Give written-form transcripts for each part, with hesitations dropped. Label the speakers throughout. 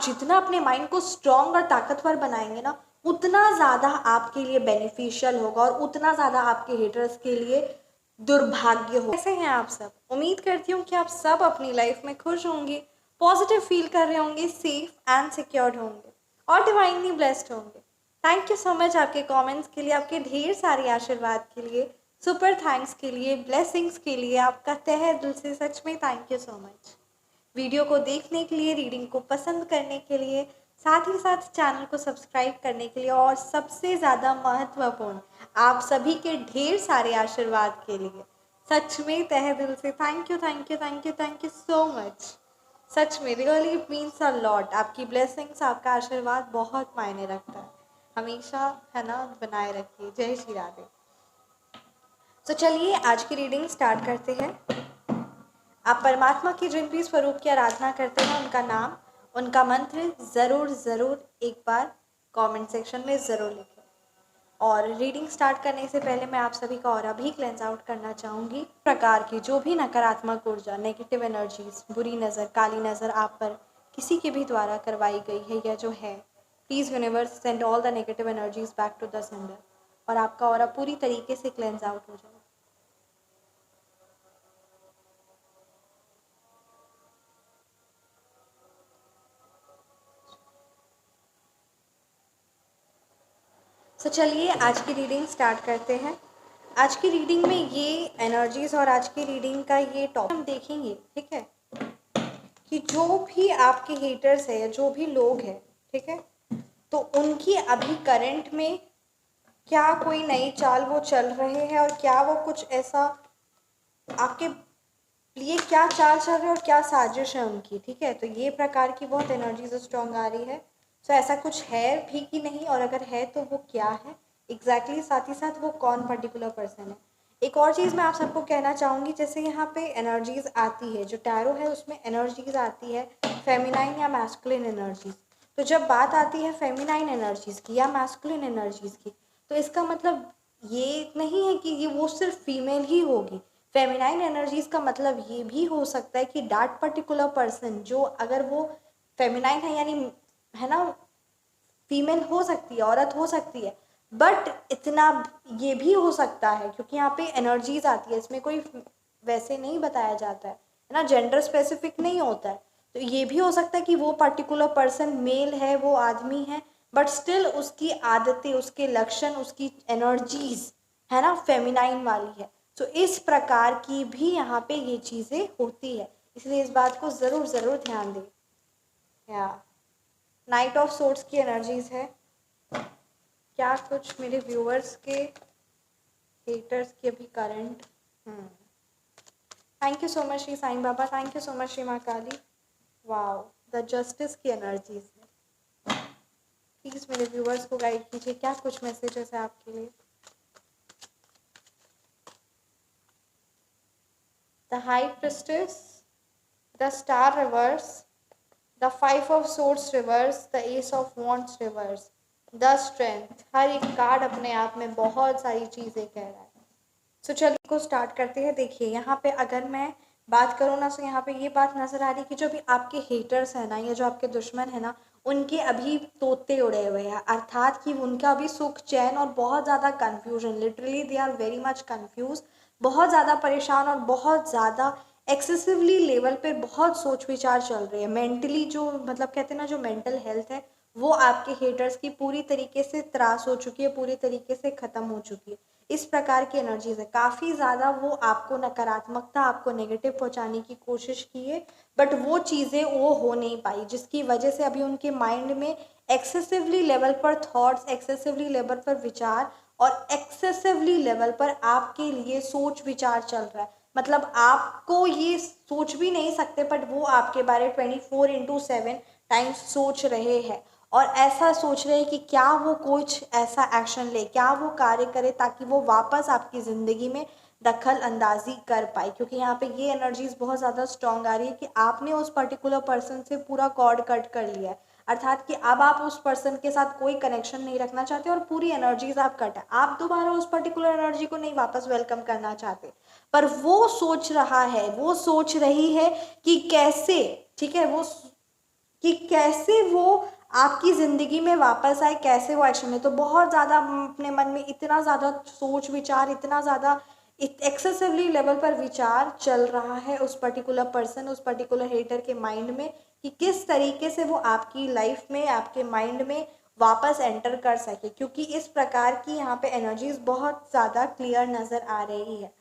Speaker 1: जितना अपने माइंड को स्ट्रॉन्ग और ताकतवर बनाएंगे ना, उतना ज़्यादा आपके लिए बेनिफिशियल होगा और उतना ज़्यादा आपके हेटर्स के लिए दुर्भाग्य हो। कैसे हैं आप सब? उम्मीद करती हूँ कि आप सब अपनी लाइफ में खुश होंगे, पॉजिटिव फील कर रहे होंगे, सेफ एंड सिक्योर्ड होंगे और डिवाइनली ब्लेस्ड होंगे। थैंक यू सो मच आपके कमेंट्स के लिए, आपके ढेर सारे आशीर्वाद के लिए, सुपर थैंक्स के लिए, ब्लेसिंग्स के लिए। आपका तहे दिल से सच में thank you so much. Video को देखने के लिए, रीडिंग को पसंद करने के लिए, साथ ही साथ चैनल को सब्सक्राइब करने के लिए और सबसे ज़्यादा महत्वपूर्ण आप सभी के ढेर सारे आशीर्वाद के लिए सच में तहे दिल से thank you thank you thank you thank you so much. सच में really it means a lot. आपकी ब्लेसिंग्स, आपका आशीर्वाद बहुत मायने रखता है। हमेशा है ना, बनाए रखिए। जय श्री राधे। तो चलिए आज की रीडिंग स्टार्ट करते हैं। आप परमात्मा की जिन भी स्वरूप की आराधना करते हैं उनका नाम, उनका मंत्र ज़रूर ज़रूर एक बार कमेंट सेक्शन में ज़रूर लिखें। और रीडिंग स्टार्ट करने से पहले मैं आप सभी का ऑरा भी क्लेंस आउट करना चाहूँगी। प्रकार की जो भी नकारात्मक ऊर्जा, नेगेटिव एनर्जीज, बुरी नज़र, काली नज़र आप पर किसी के भी द्वारा करवाई गई है या जो है, please universe send all the negative energies back to the sender और आपका ऑरा पूरी तरीके से क्लेंस आउट हो जाए। तो चलिए आज की रीडिंग स्टार्ट करते हैं। आज की रीडिंग में ये एनर्जीज और आज की रीडिंग का ये टॉपिक हम देखेंगे, ठीक है, कि जो भी आपके हेटर्स है या जो भी लोग हैं, ठीक है, तो उनकी अभी करंट में क्या कोई नई चाल वो चल रहे हैं और क्या वो कुछ ऐसा आपके लिए क्या चाल चल रही है और क्या साजिश है उनकी, ठीक है। तो ये प्रकार की बहुत एनर्जीज स्ट्रॉन्ग आ रही है। तो ऐसा कुछ है भी कि नहीं, और अगर है तो वो क्या है एग्जैक्टली, साथ ही साथ वो कौन पर्टिकुलर पर्सन है। एक और चीज़ मैं आप सबको कहना चाहूँगी, जैसे यहाँ पे एनर्जीज आती है, जो टैरो है उसमें एनर्जीज आती है फेमिनाइन या मैस्कुलिन एनर्जीज। तो जब बात आती है फेमिनाइन एनर्जीज की या मैस्कुलिन एनर्जीज की, तो इसका मतलब ये नहीं है कि ये वो सिर्फ फीमेल ही होगी। फेमिनाइन एनर्जीज का मतलब ये भी हो सकता है कि दैट पर्टिकुलर पर्सन, जो अगर वो फेमिनाइन है यानी है ना, फीमेल हो सकती है, औरत हो सकती है, बट इतना ये भी हो सकता है, क्योंकि यहाँ पे एनर्जीज आती है, इसमें कोई वैसे नहीं बताया जाता है ना, जेंडर स्पेसिफिक नहीं होता है। तो ये भी हो सकता है कि वो पर्टिकुलर पर्सन मेल है, वो आदमी है, बट स्टिल उसकी आदतें, उसके लक्षण, उसकी एनर्जीज है ना फेमिनाइन वाली है। तो इस प्रकार की भी यहाँ पे ये चीज़ें होती है, इसलिए इस बात को ज़रूर ज़रूर ध्यान दें। या नाइट ऑफ सोर्ट्स की एनर्जीज है। क्या कुछ मेरे व्यूअर्स के हेटर्स की अभी current, thank you so much Shri Sai Baba, thank you so much Shri माँ काली। वाओ, द जस्टिस की एनर्जीज है। प्लीज़ मेरे व्यूअर्स को गाइड कीजिए, क्या कुछ मैसेजेस है आपके लिए। The high priestess, the star reverse, the 5 of swords reverse, the ace of wands reverse, the strength. हर एक कार्ड अपने आप में बहुत सारी चीज़ें कह रहा है। सो चलिए को स्टार्ट करते हैं। देखिए यहाँ पे अगर मैं बात करूँ ना, तो यहाँ पे ये बात नज़र आ रही है कि जो भी आपके हेटर्स हैं ना, या जो आपके दुश्मन है ना, उनके अभी तोते उड़े हुए हैं, अर्थात कि उनका अभी सुख चैन और बहुत ज़्यादा confusion, literally they are very much confuse, बहुत ज़्यादा परेशान और बहुत ज़्यादा एक्सेसिवली लेवल पे बहुत सोच विचार चल रही है। मेंटली जो मतलब कहते हैं ना, जो मेंटल हेल्थ है वो आपके हेटर्स की पूरी तरीके से त्रास हो चुकी है, पूरी तरीके से ख़त्म हो चुकी है। इस प्रकार की एनर्जीज है, काफ़ी ज़्यादा वो आपको नकारात्मकता, आपको नेगेटिव पहुंचाने की कोशिश की है, बट वो चीज़ें वो हो नहीं पाई, जिसकी वजह से अभी उनके माइंड में एक्सेसिवली लेवल पर थॉट्स, एक्सेसिवली लेवल पर विचार और एक्सेसिवली लेवल पर आपके लिए सोच विचार चल रहा है। मतलब आपको ये सोच भी नहीं सकते, बट वो आपके बारे 24/7 टाइम्स सोच रहे हैं और ऐसा सोच रहे हैं कि क्या वो कुछ ऐसा एक्शन ले, क्या वो कार्य करे ताकि वो वापस आपकी ज़िंदगी में दखल अंदाजी कर पाए। क्योंकि यहाँ पे ये एनर्जीज बहुत ज़्यादा स्ट्रॉन्ग आ रही है कि आपने उस पर्टिकुलर पर्सन से पूरा कॉर्ड कट कर लिया है, अर्थात कि अब आप उस पर्सन के साथ कोई कनेक्शन नहीं रखना चाहते और पूरी एनर्जीज आप कट है, आप दोबारा उस पर्टिकुलर एनर्जी को नहीं वापस वेलकम करना चाहते। पर वो सोच रहा है, वो सोच रही है कि कैसे, ठीक है, वो कि कैसे वो आपकी ज़िंदगी में वापस आए, कैसे वो एक्शन में। तो बहुत ज़्यादा अपने मन में इतना ज़्यादा सोच विचार, इतना ज़्यादा एक्सेसिवली लेवल पर विचार चल रहा है उस पर्टिकुलर पर्सन, उस पर्टिकुलर हेटर के माइंड में, कि किस तरीके से वो आपकी लाइफ में, आपके माइंड में वापस एंटर कर सके, क्योंकि इस प्रकार की यहाँ पे एनर्जीज बहुत ज़्यादा क्लियर नज़र आ रही है।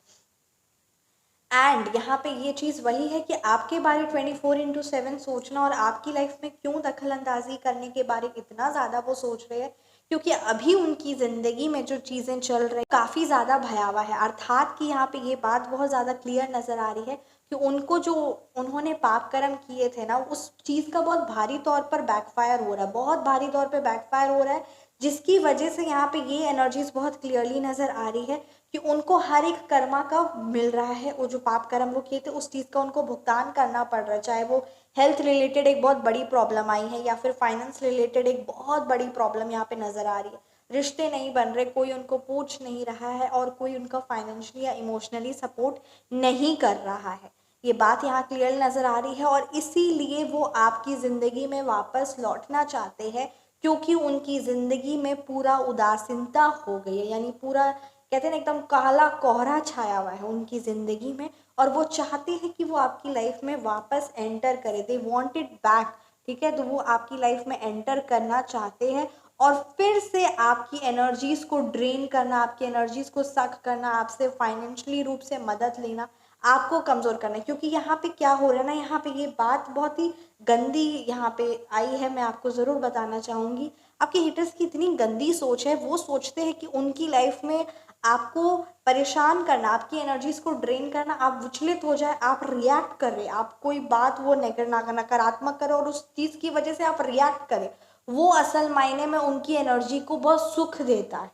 Speaker 1: एंड यहाँ पे ये चीज़ वही है कि आपके बारे 24/7 सोचना और आपकी लाइफ में क्यों दखल अंदाजी करने के बारे इतना ज़्यादा वो सोच रहे हैं, क्योंकि अभी उनकी ज़िंदगी में जो चीज़ें चल रही काफ़ी ज़्यादा भयावह है। अर्थात कि यहाँ पे ये बात बहुत ज़्यादा क्लियर नज़र आ रही है कि उनको जो उन्होंने पाप कर्म किए थे ना, उस चीज़ का बहुत भारी तौर पर बैकफायर हो रहा है, बहुत भारी तौर पर बैकफायर हो रहा है, जिसकी वजह से यहाँ पे ये एनर्जीज बहुत क्लियरली नज़र आ रही है कि उनको हर एक कर्मा का मिल रहा है। वो जो पाप कर्म वो किए थे उस चीज़ का उनको भुगतान करना पड़ रहा है, चाहे वो हेल्थ रिलेटेड एक बहुत बड़ी प्रॉब्लम आई है या फिर फाइनेंस रिलेटेड एक बहुत बड़ी प्रॉब्लम यहाँ पे नज़र आ रही है। रिश्ते नहीं बन रहे, कोई उनको पूछ नहीं रहा है और कोई उनका फाइनेंशियली या इमोशनली सपोर्ट नहीं कर रहा है। ये बात यहाँ क्लियर नज़र आ रही है और इसीलिए वो आपकी ज़िंदगी में वापस लौटना चाहते हैं, क्योंकि उनकी ज़िंदगी में पूरा उदासीनता हो गई है, यानी पूरा कहते हैं ना एकदम काला कोहरा छाया हुआ है उनकी ज़िंदगी में, और वो चाहते हैं कि वो आपकी लाइफ में वापस एंटर करे। दे वांट इट बैक, ठीक है। तो वो आपकी लाइफ में एंटर करना चाहते हैं और फिर से आपकी एनर्जीज़ को ड्रेन करना, आपकी एनर्जीज़ को सक करना, आपसे फाइनेंशियली रूप से मदद लेना, आपको कमज़ोर करना है। क्योंकि यहाँ पे क्या हो रहा है ना, यहाँ पे ये बात बहुत ही गंदी यहाँ पे आई है, मैं आपको ज़रूर बताना चाहूँगी। आपके हिटर्स की इतनी गंदी सोच है, वो सोचते हैं कि उनकी लाइफ में आपको परेशान करना, आपकी एनर्जीज़ को ड्रेन करना, आप विचलित हो जाए, आप रिएक्ट कर रहे, आप कोई बात वो नकारात्मक करें और उस चीज़ की वजह से आप रिएक्ट करें, वो असल मायने में उनकी एनर्जी को बहुत सुख देता है।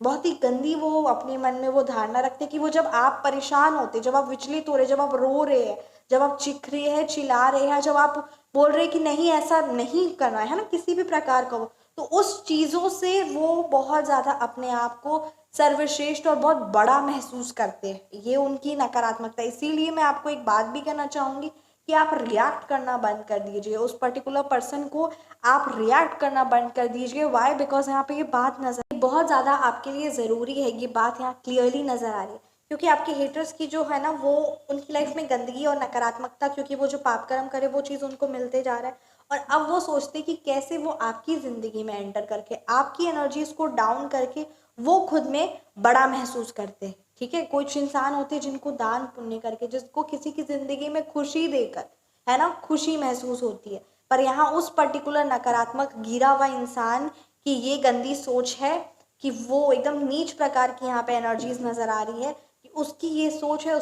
Speaker 1: बहुत ही गंदी वो अपने मन में वो धारणा रखते हैं कि वो जब आप परेशान होते, जब आप विचलित हो रहे, जब आप रो रहे हैं, जब आप चिख रहे हैं, चिल्ला रहे हैं, जब आप बोल रहे हैं कि नहीं ऐसा नहीं करना है ना, किसी भी प्रकार का हो, तो उस चीज़ों से वो बहुत ज़्यादा अपने आप को सर्वश्रेष्ठ और बहुत बड़ा महसूस करते हैं। ये उनकी नकारात्मकता। इसीलिए मैं आपको एक बात भी कहना चाहूँगी कि आप रिएक्ट करना बंद कर दीजिए, उस पर्टिकुलर पर्सन को आप रिएक्ट करना बंद कर दीजिए। वाई? बिकॉज यहाँ पे ये बात नज़र बहुत ज़्यादा आपके लिए ज़रूरी है, ये बात यहाँ क्लियरली नज़र आ रही है, क्योंकि आपके हेटर्स की जो है ना, वो उनकी लाइफ में गंदगी और नकारात्मकता, क्योंकि वो जो पाप कर्म करे वो चीज़ उनको मिलते जा रहा है, और अब वो सोचते कि कैसे वो आपकी ज़िंदगी में एंटर करके आपकी एनर्जीज़ को डाउन करके वो खुद में बड़ा महसूस करते हैं, ठीक है। कुछ इंसान होते हैं जिनको दान पुण्य करके, जिसको किसी की ज़िंदगी में खुशी देकर, है ना, खुशी महसूस होती है, पर यहाँ उस पर्टिकुलर नकारात्मक गिरा हुआ इंसान की ये गंदी सोच है कि वो एकदम नीच प्रकार की यहाँ पे एनर्जीज नज़र आ रही है कि उसकी ये सोच है,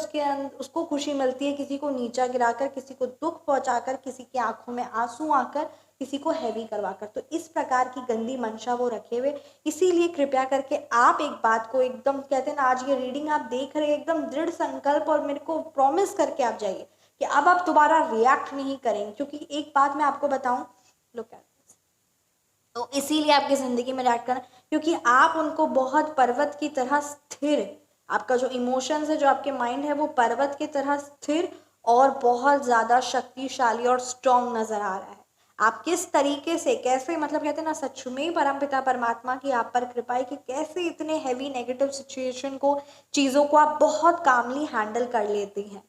Speaker 1: उसको खुशी मिलती है किसी को नीचा गिराकर, किसी को दुख पहुंचाकर, किसी की आंखों में आंसू आकर, किसी को हैवी करवाकर। तो इस प्रकार की गंदी मंशा वो रखे हुए। इसीलिए कृपया करके आप एक बात को एकदम, कहते हैं ना, आज ये रीडिंग आप देख रहे हैं, एकदम दृढ़ संकल्प और मेरे को प्रॉमिस करके आप जाइए कि अब आप दोबारा रिएक्ट नहीं करेंगे। क्योंकि एक बात मैं आपको बताऊं, लुक एट दिस, तो इसीलिए आपकी ज़िंदगी में रिएक्ट करना, क्योंकि आप उनको बहुत पर्वत की तरह स्थिर, आपका जो इमोशंस है, जो आपके माइंड है, वो पर्वत की तरह स्थिर और बहुत ज़्यादा शक्तिशाली और स्ट्रॉन्ग नज़र आ रहा है। आप किस तरीके से, कैसे, मतलब कहते हैं ना, सच में परमपिता परमात्मा की आप पर कृपा है कि कैसे इतने हैवी नेगेटिव सिचुएशन को, चीज़ों को आप बहुत कामली हैंडल कर लेती हैं,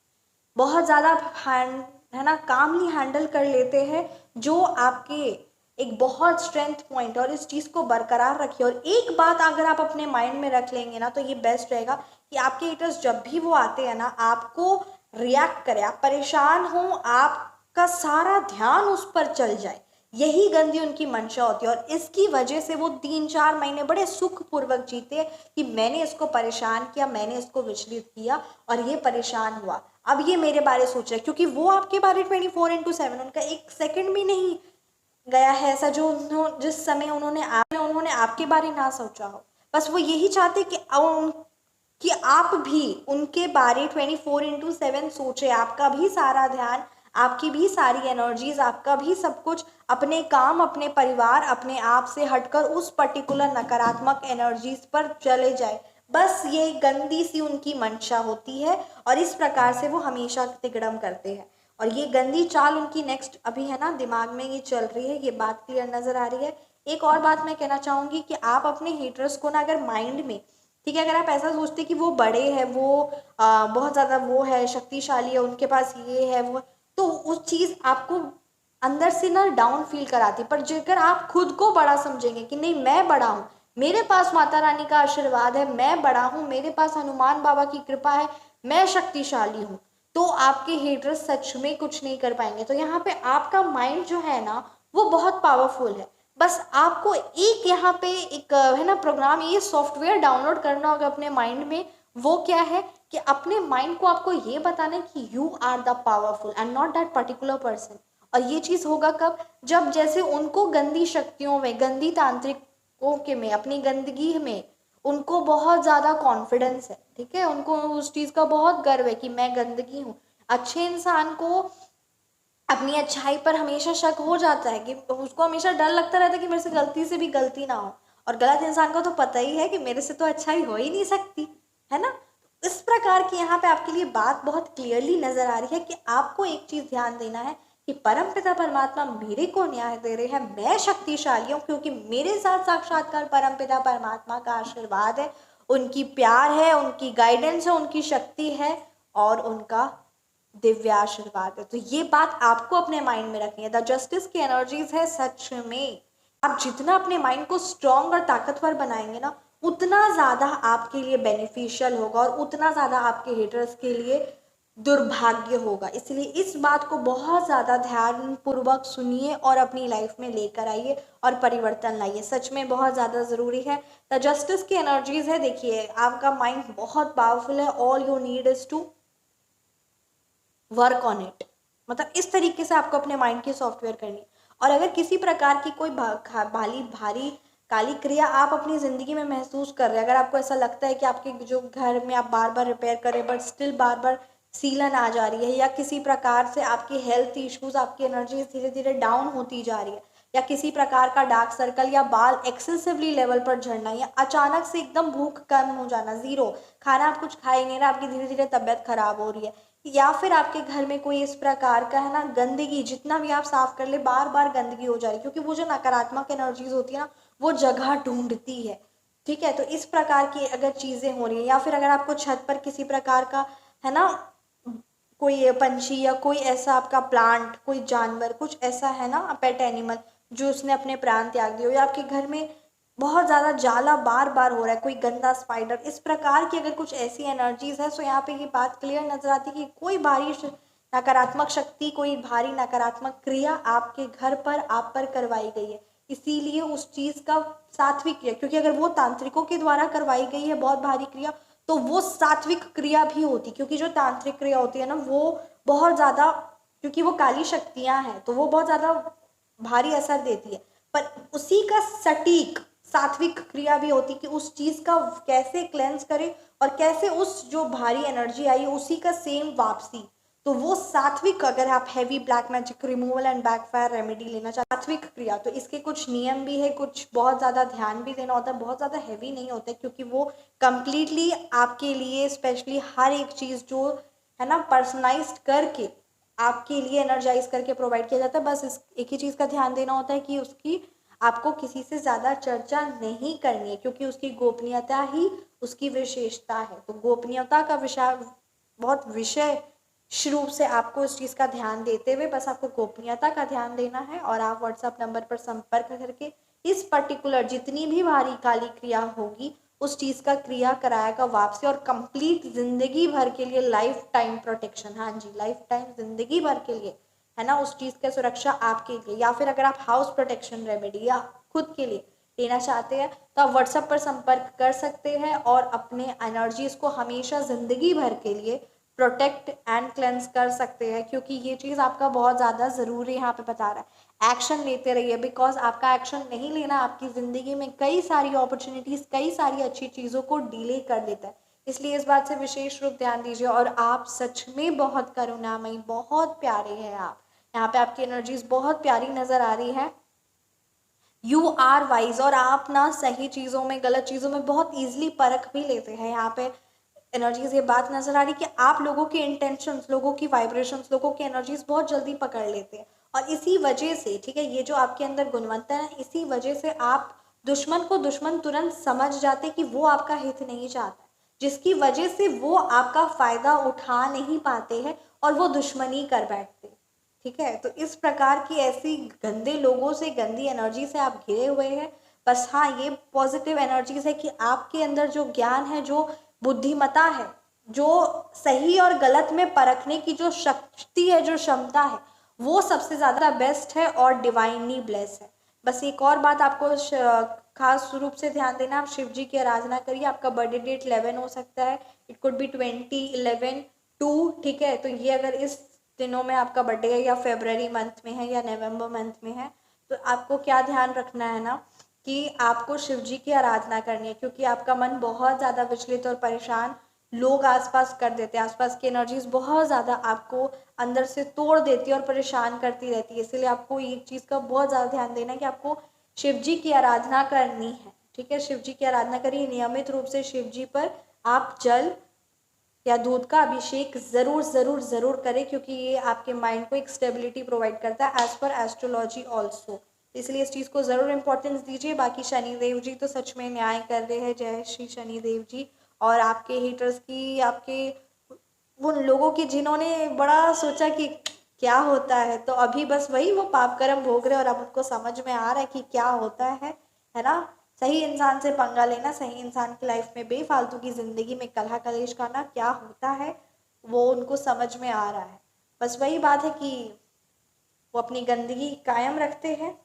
Speaker 1: बहुत ज़्यादा है ना, कामली हैंडल कर लेते हैं, जो आपके एक बहुत स्ट्रेंथ पॉइंट, और इस चीज़ को बरकरार रखिए। और एक बात अगर आप अपने माइंड में रख लेंगे ना, तो ये बेस्ट रहेगा कि आपके हिटर्स जब भी वो आते हैं ना, आपको रिएक्ट करें, आप परेशान हो, आपका सारा ध्यान उस पर चल जाए, यही गंदी उनकी मंशा होती है। और इसकी वजह से वो 3-4 महीने बड़े सुखपूर्वक जीते कि मैंने इसको परेशान किया, मैंने इसको विचलित किया और ये परेशान हुआ, अब ये मेरे बारे सोच रहा है, क्योंकि वो आपके बारे 24/7, उनका एक सेकंड भी नहीं गया है ऐसा जो जिस समय उन्होंने आपके बारे ना सोचा हो। बस वो यही चाहते कि आप भी उनके बारे 24/7 सोचे, आपका भी सारा ध्यान, आपकी भी सारी एनर्जीज, आपका भी सब कुछ अपने काम, अपने परिवार, अपने आप से हटकर उस पर्टिकुलर नकारात्मक एनर्जीज पर चले जाए। बस ये गंदी सी उनकी मंशा होती है और इस प्रकार से वो हमेशा तिगड़म करते हैं। और ये गंदी चाल उनकी नेक्स्ट अभी है ना दिमाग में ये चल रही है, ये बात क्लियर नज़र आ रही है। एक और बात मैं कहना चाहूँगी कि आप अपने हेटर्स को ना अगर माइंड में, ठीक है, अगर आप ऐसा सोचते कि वो बड़े हैं, वो बहुत ज़्यादा वो है, शक्तिशाली है, उनके पास ये है वो, तो उस चीज़ आपको अंदर से ना डाउन फील कराती। पर जेकर आप खुद को बड़ा समझेंगे कि नहीं मैं बड़ा हूँ, मेरे पास माता रानी का आशीर्वाद है, मैं बड़ा हूँ, मेरे पास हनुमान बाबा की कृपा है, मैं शक्तिशाली हूँ, तो आपके हेटर्स सच में कुछ नहीं कर पाएंगे। तो यहाँ पे आपका माइंड जो है ना वो बहुत पावरफुल है। बस आपको एक यहाँ पे एक है ना प्रोग्राम, ये सॉफ्टवेयर डाउनलोड करना होगा अपने माइंड में। वो क्या है कि अपने माइंड को आपको ये बताना है कि you are the powerful and not that particular person. और ये चीज़ होगा कब, जब जैसे उनको गंदी शक्तियों में, गंदी तांत्रिकों के में, अपनी गंदगी में उनको बहुत ज़्यादा कॉन्फिडेंस है, ठीक है, उनको उस चीज़ का बहुत गर्व है कि मैं गंदगी हूँ। अच्छे इंसान को अपनी अच्छाई पर हमेशा शक हो जाता है कि उसको हमेशा डर लगता रहता है कि मेरे से गलती से भी गलती ना हो, और गलत इंसान को तो पता ही है कि मेरे से तो अच्छाई हो ही नहीं सकती, है ना। इस प्रकार की यहाँ पे आपके लिए बात बहुत क्लियरली नजर आ रही है कि आपको एक चीज ध्यान देना है कि परमपिता परमात्मा मेरे को न्याय दे रहे हैं, मैं शक्तिशाली हूँ क्योंकि मेरे साथ साक्षात्कार परमपिता परमात्मा का आशीर्वाद है, उनकी प्यार है, उनकी गाइडेंस है, उनकी शक्ति है और उनका दिव्य आशीर्वाद है। तो ये बात आपको अपने माइंड में रखनी है। द जस्टिस की एनर्जीज है, सच में आप जितना अपने माइंड को स्ट्रॉन्ग और ताकतवर बनाएंगे ना, उतना ज़्यादा आपके लिए बेनिफिशियल होगा और उतना ज़्यादा आपके हेटर्स के लिए दुर्भाग्य होगा। इसलिए इस बात को बहुत ज़्यादा ध्यानपूर्वक सुनिए और अपनी लाइफ में लेकर आइए और परिवर्तन लाइए, सच में बहुत ज़्यादा ज़रूरी है। द जस्टिस की एनर्जीज है, देखिए आपका माइंड बहुत पावरफुल है, all you need is to work on it. मतलब इस तरीके से आपको अपने माइंड की सॉफ्टवेयर करनी। और अगर किसी प्रकार की कोई भारी काली क्रिया आप अपनी ज़िंदगी में महसूस कर रहे हैं, अगर आपको ऐसा लगता है कि आपके जो घर में आप बार बार रिपेयर कर रहे हैं बट स्टिल बार बार सीलन आ जा रही है, या किसी प्रकार से आपके हेल्थ इश्यूज, आपकी एनर्जी धीरे धीरे डाउन होती जा रही है, या किसी प्रकार का डार्क सर्कल या बाल एक्सेसिवली लेवल पर झड़ना, या अचानक से एकदम भूख कम हो जाना, जीरो खाना, आप कुछ खा ही नहीं रहा, आपकी धीरे धीरे तबियत खराब हो रही है, या फिर आपके घर में कोई इस प्रकार का है ना गंदगी, जितना भी आप साफ कर ले बार बार गंदगी हो जा रही है, क्योंकि वो जो नकारात्मक एनर्जीज होती है ना वो जगह ढूंढती है, ठीक है। तो इस प्रकार की अगर चीज़ें हो रही है, या फिर अगर आपको छत पर किसी प्रकार का है ना कोई पंछी या कोई ऐसा आपका प्लांट, कोई जानवर, कुछ ऐसा है ना पेट एनिमल जो उसने अपने प्राण त्याग दिए हो, या आपके घर में बहुत ज़्यादा जाला बार बार हो रहा है, कोई गंदा स्पाइडर, इस प्रकार की अगर कुछ ऐसी एनर्जीज है, तो यहाँ पे ये बात क्लियर नजर आती है कि कोई भारी नकारात्मक शक्ति, कोई भारी नकारात्मक क्रिया आपके घर पर, आप पर करवाई गई है। इसीलिए उस चीज़ का सात्विक क्रिया, क्योंकि अगर वो तांत्रिकों के द्वारा करवाई गई है बहुत भारी क्रिया, तो वो सात्विक क्रिया भी होती, क्योंकि जो तांत्रिक क्रिया होती है ना वो बहुत ज़्यादा, क्योंकि वो काली शक्तियाँ हैं तो वो बहुत ज़्यादा भारी असर देती है। पर उसी का सटीक सात्विक क्रिया भी होती कि उस चीज़ का कैसे क्लेंस करे और कैसे उस जो भारी एनर्जी आई उसी का सेम वापसी। तो वो सात्विक, अगर आप heavy black magic removal and backfire remedy लेना चाहते, सात्विक क्रिया, तो इसके कुछ नियम भी है, कुछ बहुत ज़्यादा ध्यान भी देना होता है, बहुत ज़्यादा हैवी नहीं होता है, क्योंकि वो कंप्लीटली आपके लिए स्पेशली हर एक चीज़ जो है ना पर्सनलाइज्ड करके आपके लिए एनर्जाइज करके प्रोवाइड किया जाता है। बस इस एक ही चीज़ का ध्यान देना होता है कि उसकी आपको किसी से ज़्यादा चर्चा नहीं करनी है, क्योंकि उसकी गोपनीयता ही उसकी विशेषता है। तो गोपनीयता का विषय बहुत विशेष रूप से आपको इस चीज़ का ध्यान देते हुए बस आपको गोपनीयता का ध्यान देना है, और आप व्हाट्सएप नंबर पर संपर्क करके इस पर्टिकुलर जितनी भी भारी काली क्रिया होगी उस चीज़ का क्रिया कराएगा वापसी, और कंप्लीट जिंदगी भर के लिए लाइफ टाइम प्रोटेक्शन, हाँ जी लाइफ टाइम जिंदगी भर के लिए है ना उस चीज़ का सुरक्षा आपके लिए। या फिर अगर आप हाउस प्रोटेक्शन रेमेडी या खुद के लिए लेना चाहते हैं तो आप व्हाट्सएप पर संपर्क कर सकते हैं और अपने एनर्जीज को हमेशा ज़िंदगी भर के लिए प्रोटेक्ट एंड क्लेंस कर सकते हैं, क्योंकि ये चीज़ आपका बहुत ज़्यादा ज़रूरी यहाँ पे बता रहा है। एक्शन लेते रहिए, बिकॉज आपका एक्शन नहीं लेना आपकी ज़िंदगी में कई सारी अपॉर्चुनिटीज़, कई सारी अच्छी चीज़ों को डिले कर देता है। इसलिए इस बात से विशेष रूप ध्यान दीजिए। और आप सच में बहुत करुणामयी, बहुत प्यारे हैं आप, यहाँ पे आपकी एनर्जीज बहुत प्यारी नज़र आ रही है। यू आर वाइज, और आप ना सही चीज़ों में, गलत चीज़ों में बहुत ईजिली परख भी लेते हैं। यहाँ पे एनर्जीज ये बात नजर आ रही कि आप लोगों के इंटेंशंस, लोगों की वाइब्रेशंस, लोगों की एनर्जीज बहुत जल्दी पकड़ लेते हैं। और इसी वजह से, ठीक है, ये जो आपके अंदर गुणवत्ता है, इसी वजह से आप दुश्मन को दुश्मन तुरंत समझ जाते कि वो आपका हित नहीं चाहता, जिसकी वजह से वो आपका फायदा उठा नहीं पाते हैं और वो दुश्मनी कर बैठते। ठीक है, तो इस प्रकार की ऐसी गंदे लोगों से, गंदी एनर्जी से आप घिरे हुए हैं। बस हाँ, ये पॉजिटिव एनर्जीज है कि आपके अंदर जो ज्ञान है, जो बुद्धिमता है, जो सही और गलत में परखने की जो शक्ति है, जो क्षमता है, वो सबसे ज़्यादा बेस्ट है और डिवाइनली ब्लेस है। बस एक और बात आपको खास रूप से ध्यान देना, आप शिव जी की आराधना करिए। आपका बर्थडे डेट 11 हो सकता है, इट कुड बी 20, 11, 2, ठीक है। तो ये अगर इस दिनों में आपका बर्थडे है, या फेब्रवरी मंथ में है, या नवंबर मंथ में है, तो आपको क्या ध्यान रखना है ना, कि आपको शिव जी की आराधना करनी है, क्योंकि आपका मन बहुत ज़्यादा विचलित और परेशान लोग आसपास कर देते हैं। आसपास की एनर्जीज बहुत ज़्यादा आपको अंदर से तोड़ देती है और परेशान करती रहती है। इसलिए आपको एक चीज़ का बहुत ज़्यादा ध्यान देना है कि आपको शिव जी की आराधना करनी है। ठीक है, शिव जी की आराधना करिए नियमित रूप से। शिव जी पर आप जल या दूध का अभिषेक ज़रूर ज़रूर ज़रूर करें, क्योंकि ये आपके माइंड को एक स्टेबिलिटी प्रोवाइड करता है एज पर एस्ट्रोलॉजी ऑल्सो। इसलिए इस चीज़ को ज़रूर इंपॉर्टेंस दीजिए। बाकी शनिदेव जी तो सच में न्याय कर रहे हैं, जय श्री शनिदेव जी। और आपके हेटर्स की, आपके उन लोगों की जिन्होंने बड़ा सोचा कि क्या होता है, तो अभी बस वही वो पाप कर्म भोग रहे, और अब उनको समझ में आ रहा है कि क्या होता है ना। सही इंसान से पंगा लेना, सही इंसान की लाइफ में बेफालतू की ज़िंदगी में कलह कलेश करना क्या होता है, वो उनको समझ में आ रहा है। बस वही बात है कि वो अपनी गंदगी कायम रखते हैं,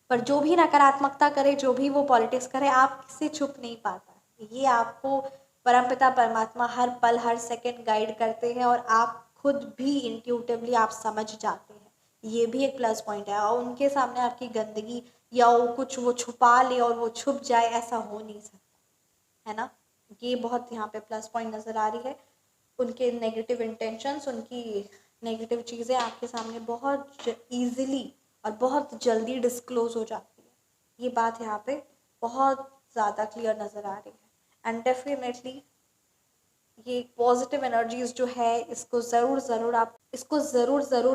Speaker 1: पर जो भी नकारात्मकता करे, जो भी वो पॉलिटिक्स करे, आपसे छुप नहीं पाता। ये आपको परमपिता परमात्मा हर पल हर सेकंड गाइड करते हैं, और आप खुद भी इंट्यूटिवली आप समझ जाते हैं। ये भी एक प्लस पॉइंट है। और उनके सामने आपकी गंदगी या वो कुछ वो छुपा ले और वो छुप जाए, ऐसा हो नहीं सकता, है ना। ये बहुत यहाँ पे प्लस पॉइंट नज़र आ रही है। उनके नेगेटिव इंटेंशंस, उनकी नेगेटिव चीज़ें आपके सामने बहुत ईजिली और बहुत जल्दी डिस्क्लोज हो जाती है। ये बात यहाँ पे बहुत ज़्यादा क्लियर नज़र आ रही है। एंड डेफिनेटली ये पॉजिटिव एनर्जीज जो है, इसको ज़रूर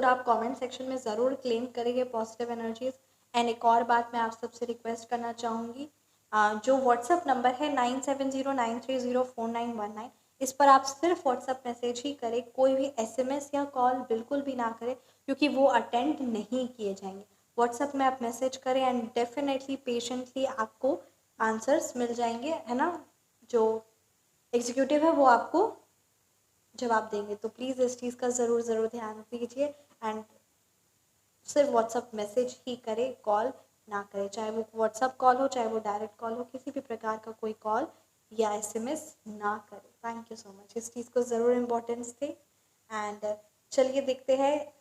Speaker 1: आप कमेंट सेक्शन में ज़रूर क्लेम करेंगे, पॉजिटिव एनर्जीज। एंड एक और बात मैं आप सबसे रिक्वेस्ट करना चाहूँगी, जो व्हाट्सएप नंबर है 9709304919, इस पर आप सिर्फ व्हाट्सएप मैसेज ही करें, कोई भी एसएमएस या कॉल बिल्कुल भी ना करें, क्योंकि वो अटेंड नहीं किए जाएंगे। व्हाट्सएप में आप मैसेज करें एंड डेफिनेटली पेशेंटली आपको आंसर्स मिल जाएंगे, है ना। जो एग्जीक्यूटिव है वो आपको जवाब देंगे। तो प्लीज़ इस चीज़ का ज़रूर ध्यान दीजिए एंड सिर्फ व्हाट्सअप मैसेज ही करें, कॉल ना करें। चाहे वो व्हाट्सअप कॉल हो, चाहे वो डायरेक्ट कॉल हो, किसी भी प्रकार का कोई कॉल या एसएमएस ना करें। Thank you so much. इस चीज़ को ज़रूर इम्पोर्टेंस दें। एंड चलिए देखते हैं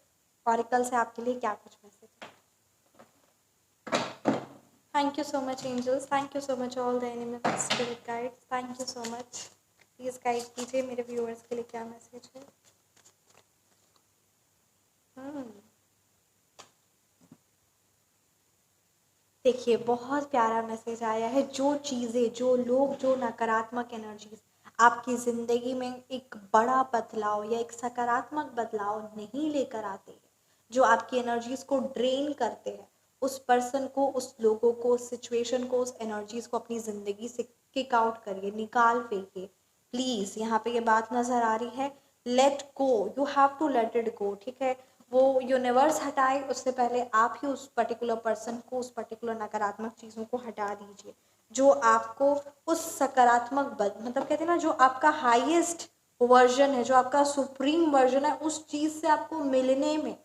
Speaker 1: ऑरिकल से आपके लिए क्या कुछ मैसेज है। Thank you so much angels, thank you so much all the animals, spirit guides, thank you so much. Please guide कीजिए मेरे व्यूअर्स के लिए क्या मैसेज है। देखिए, बहुत प्यारा मैसेज आया है। जो चीज़ें, जो लोग, जो नकारात्मक एनर्जीज आपकी ज़िंदगी में एक बड़ा बदलाव या एक सकारात्मक बदलाव नहीं लेकर आते हैं, जो आपकी एनर्जीज को ड्रेन करते हैं, उस पर्सन को, उस लोगों को, उस सिचुएशन को, उस एनर्जीज को अपनी ज़िंदगी से किक आउट करिए, निकाल फेंकिए प्लीज़। यहाँ पे ये बात नज़र आ रही है, let go, you have to let it go. ठीक है, वो यूनिवर्स हटाए उससे पहले आप ही उस पर्टिकुलर पर्सन को, उस पर्टिकुलर नकारात्मक चीज़ों को हटा दीजिए, जो आपको उस सकारात्मक मतलब कहते हैं ना, जो आपका हाईएस्ट वर्जन है, जो आपका सुप्रीम वर्जन है, उस चीज़ से आपको मिलने में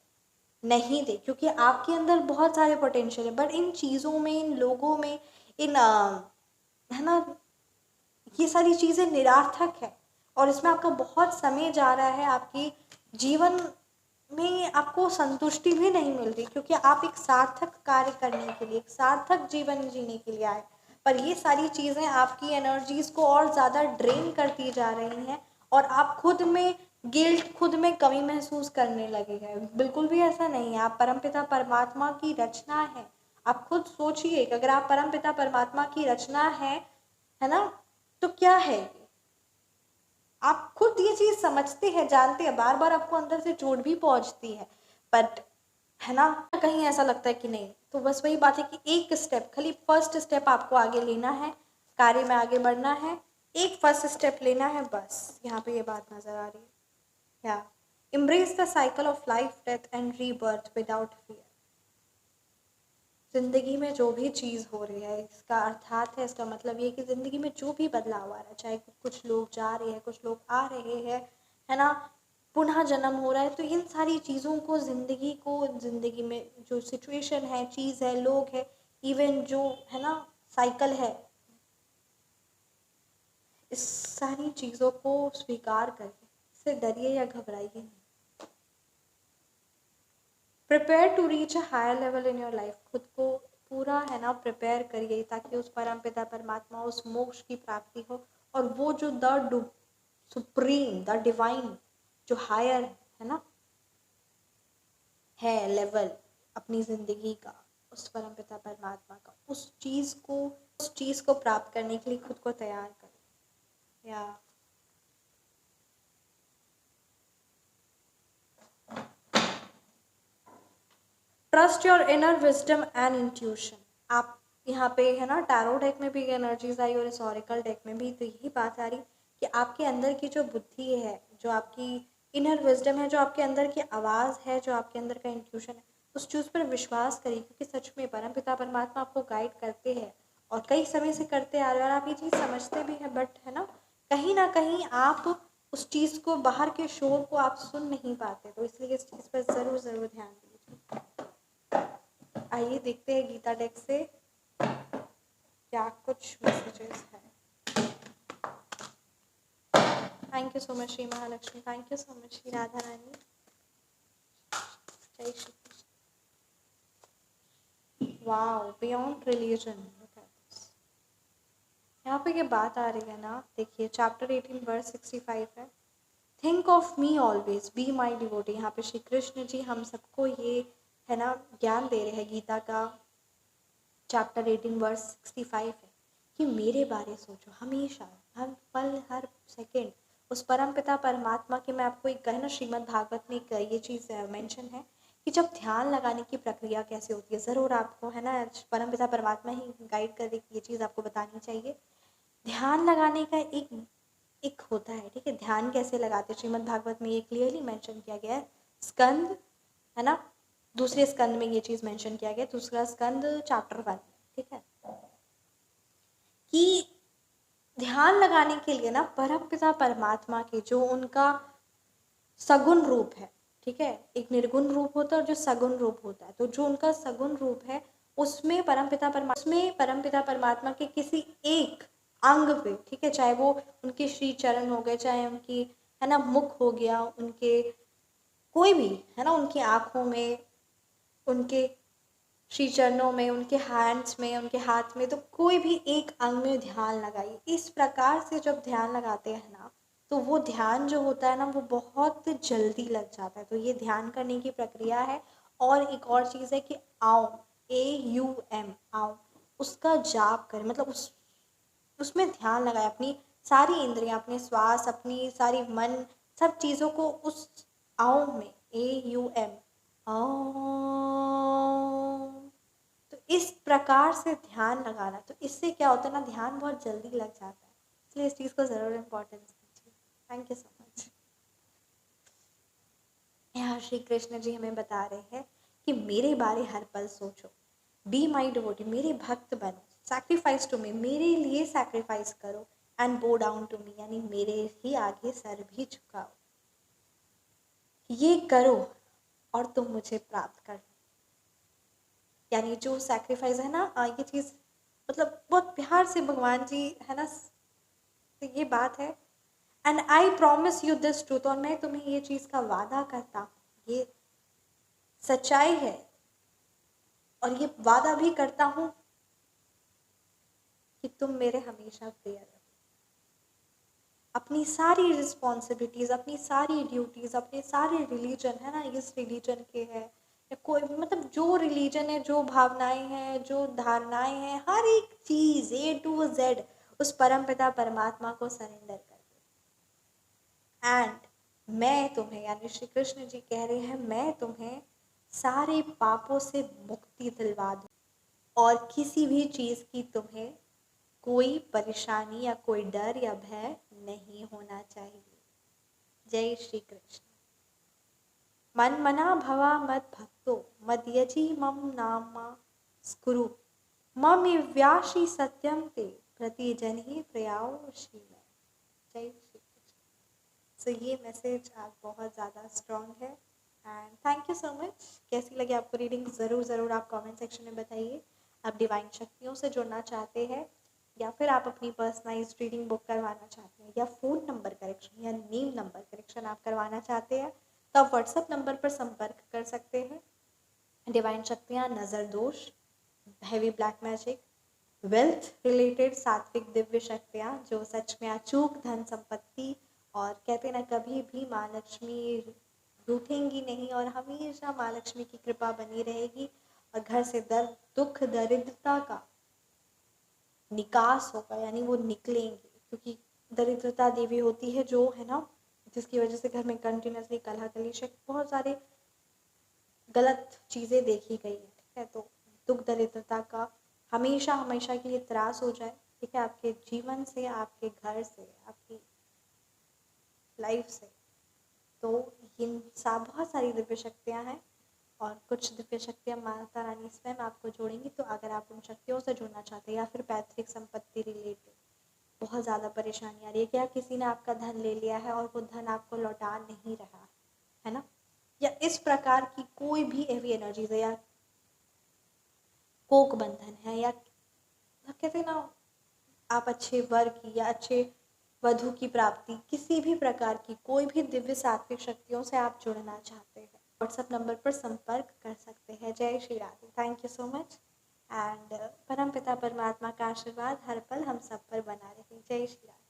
Speaker 1: नहीं दे। क्योंकि आपके अंदर बहुत सारे पोटेंशियल है, बट इन चीज़ों में, इन लोगों में, इन है ना, ये सारी चीज़ें निरार्थक है और इसमें आपका बहुत समय जा रहा है। आपकी जीवन में आपको संतुष्टि भी नहीं मिल रही, क्योंकि आप एक सार्थक कार्य करने के लिए, एक सार्थक जीवन जीने के लिए आए, पर ये सारी चीज़ें आपकी एनर्जीज को और ज़्यादा ड्रेन करती जा रही हैं और आप खुद में गिल्ट, खुद में कमी महसूस करने लगे हैं। बिल्कुल भी ऐसा नहीं है। आप परमपिता परमात्मा की रचना है। आप खुद सोचिए कि अगर आप परमपिता परमात्मा की रचना है ना, तो क्या है ये? आप खुद ये चीज समझते हैं, जानते हैं, बार बार आपको अंदर से चोट भी पहुंचती है, बट है ना, कहीं ऐसा लगता है कि नहीं। तो बस वही बात है कि एक स्टेप, खाली फर्स्ट स्टेप आपको आगे लेना है, कार्य में आगे बढ़ना है, एक फर्स्ट स्टेप लेना है, बस यहाँ पे ये बात नजर आ रही है। या embrace the cycle of life, death and rebirth without fear। जिंदगी में जो भी चीज़ हो रही है, इसका अर्थात है, इसका मतलब ये कि जिंदगी में जो भी बदलाव आ रहा है, चाहे कुछ लोग जा रहे हैं, कुछ लोग आ रहे हैं, है ना, पुनः जन्म हो रहा है, तो इन सारी चीज़ों को, जिंदगी में जो सिचुएशन है, चीज़ है, लोग है, इवन जो है ना साइकिल है, इस सारी चीज़ों को स्वीकार करके इससे डरिए या घबराइए नहीं। Prepare to reach a higher level in your life. खुद को पूरा है ना प्रिपेयर करिए ताकि उस परम पिता परमात्मा, उस मोक्ष की प्राप्ति हो, और वो जो द सुप्रीम, द डिवाइन, जो हायर है ना है लेवल अपनी जिंदगी का, उस परम पिता परमात्मा का, उस चीज को प्राप्त करने के लिए खुद को तैयार करें। या trust your inner wisdom and intuition. आप यहाँ पे है ना, टैरो डेक में भी एनर्जीज आई और इस ऑरेकल डेक में भी, तो यही बात आ रही कि आपके अंदर की जो बुद्धि है, जो आपकी इनर विजडम है, जो आपके अंदर की आवाज़ है, जो आपके अंदर का इंट्यूशन है, उस चीज़ पर विश्वास करिए, क्योंकि सच में परम पिता परमात्मा आपको गाइड करते हैं और कई समय से करते आ रहे हैं, और आप ये चीज़ समझते भी हैं, बट है ना कहीं आप उस चीज़ को, बाहर के शोर को आप सुन नहीं पाते, तो इसलिए इस चीज़ पर ज़रूर ज़रूर ध्यान दीजिए। आइए देखते हैं गीता डेक से क्या कुछ मैसेजेस है। Thank you so much Shri Mahalakshmi, thank you so much Shri Radha Rani, जय Shri Krishna. Wow, beyond religion, यहाँ पे ये बात आ रही है ना, देखिए चैप्टर 18 वर्स 65 है, think of me always, be my devotee. यहाँ पे श्री कृष्ण जी हम सबको ये है ना ज्ञान दे रहे हैं, गीता का चैप्टर 18 वर्स 65 है कि मेरे बारे सोचो हमेशा, हर पल, हर सेकंड, उस परम पिता परमात्मा की। मैं आपको एक कहना, श्रीमद् भागवत में एक ये चीज़ मेंशन है कि जब ध्यान लगाने की प्रक्रिया कैसे होती है, ज़रूर आपको है ना परम पिता परमात्मा ही गाइड कर दे कि ये चीज़ आपको बतानी चाहिए। ध्यान लगाने का एक एक होता है, ठीक है, ध्यान कैसे लगाते हैं, श्रीमद् भागवत में ये क्लियरली मेंशन किया गया है, स्कंद है ना, दूसरे स्कंद में ये चीज़ मेंशन किया गया, दूसरा स्कंद चैप्टर 1 में, ठीक है, कि ध्यान लगाने के लिए ना परम पिता परमात्मा के जो उनका सगुण रूप है, ठीक है, एक निर्गुण रूप होता है और जो सगुण रूप होता है, तो जो उनका सगुण रूप है उसमें परम पिता परमात्मा के किसी एक अंग पे, ठीक है, चाहे वो उनके श्री चरण हो गए, चाहे उनकी है ना मुख हो गया, उनके कोई भी है ना, उनकी आँखों में, उनके श्री चरणों में, उनके हैंड्स में, उनके हाथ में, तो कोई भी एक अंग में ध्यान लगाइए। इस प्रकार से जब ध्यान लगाते हैं ना, तो वो ध्यान जो होता है ना वो बहुत जल्दी लग जाता है। तो ये ध्यान करने की प्रक्रिया है। और एक और चीज़ है कि आओ, AUM, आओ, उसका जाप करें, मतलब उसमें ध्यान लगाए, अपनी सारी इंद्रियां, अपने श्वास, अपनी सारी मन, सब चीज़ों को उस आओ में, AUM, ओम, तो इस प्रकार से ध्यान लगाना, तो इससे क्या होता है ना, ध्यान बहुत जल्दी लग जाता है, इसलिए इस चीज़ को ज़रूर इम्पोर्टेंस दीजिए। Thank you so much. यहाँ श्री कृष्ण जी हमें बता रहे हैं कि मेरे बारे हर पल सोचो, बी माई डिवोटी, मेरे भक्त बनो, सैक्रिफाइस टू मी, मेरे लिए सैक्रिफाइस करो, एंड बो डाउन टू मी, यानी मेरे ही आगे सर भी झुकाओ, ये करो और तुम मुझे प्राप्त कर लो। यानी जो सैक्रिफाइस है ना, ये चीज़ मतलब बहुत प्यार से भगवान जी है ना, तो ये बात है, and I promise you this truth, और मैं तुम्हें ये चीज़ का वादा करता हूँ, ये सच्चाई है, और ये वादा भी करता हूँ कि तुम मेरे हमेशा प्रिय रहो। अपनी सारी रिस्पॉन्सिबिलिटीज़, अपनी सारी ड्यूटीज़, अपने सारे रिलीजन है ना, इस रिलीजन के है या कोई मतलब जो रिलीजन है, जो भावनाएं हैं, जो धारणाएं हैं, हर एक चीज़ A to Z उस परम पिता परमात्मा को सरेंडर कर दो। एंड मैं तुम्हें, यानी श्री कृष्ण जी कह रहे हैं, मैं तुम्हें सारे पापों से मुक्ति दिलवा दूँ और किसी भी चीज़ की तुम्हें कोई परेशानी या कोई डर या भय नहीं होना चाहिए। जय श्री कृष्ण। मन मना भवा मद भक्तो मदयजी मम नाम स्कुरु ममेव्याशी सत्यम ते प्रतिजन ही प्रयाओ श्री में। जय श्री कृष्ण। सो ये मैसेज आज बहुत ज़्यादा स्ट्रॉन्ग है and thank you so much. कैसी लगी आपको रीडिंग ज़रूर आप कमेंट सेक्शन में बताइए। आप डिवाइन शक्तियों से जुड़ना चाहते हैं या फिर आप अपनी पर्सनलाइज्ड रीडिंग बुक करवाना चाहते हैं या फ़ोन नंबर करेक्शन या नेम नंबर करेक्शन आप करवाना चाहते हैं तो आप व्हाट्सएप नंबर पर संपर्क कर सकते हैं। डिवाइन शक्तियाँ, नज़र दोष, heavy black magic, wealth related सात्विक दिव्य शक्तियाँ जो सच में अचूक धन संपत्ति, और कहते ना कभी भी माँ लक्ष्मी रूठेंगी नहीं और हमेशा माँ लक्ष्मी की कृपा बनी रहेगी और घर से दुख दरिद्रता का निकास होगा, यानी वो निकलेंगे, क्योंकि दरिद्रता देवी होती है जो है ना, जिसकी वजह से घर में कंटिन्यूसली कलह कलेश बहुत सारे गलत चीज़ें देखी गई है। ठीक है, तो दुख दरिद्रता का हमेशा के लिए त्रास हो जाए, ठीक है, आपके जीवन से, आपके घर से, आपकी लाइफ से। तो इन बहुत सारी दिव्य शक्तियाँ हैं और कुछ दिव्य शक्तियाँ माता रानी स्वयं आपको जोड़ेंगी। तो अगर आप उन शक्तियों से जुड़ना चाहते हैं या फिर पैतृक संपत्ति रिलेटेड बहुत ज़्यादा परेशानी आ रही है, क्या किसी ने आपका धन ले लिया है और वो धन आपको लौटा नहीं रहा है ना, या इस प्रकार की कोई भी हेवी एनर्जीज है, या कोक बंधन है, या कहते ना आप अच्छे वर की या अच्छे वधु की प्राप्ति, किसी भी प्रकार की कोई भी दिव्य सात्विक शक्तियों से आप जुड़ना चाहते हैं, व्हाट्सएप नंबर पर संपर्क कर सकते हैं। जय Shri Radhe. Thank you so much and परमपिता परमात्मा का आशीर्वाद हर पल हम सब पर बना रहे। जय श्री राधे।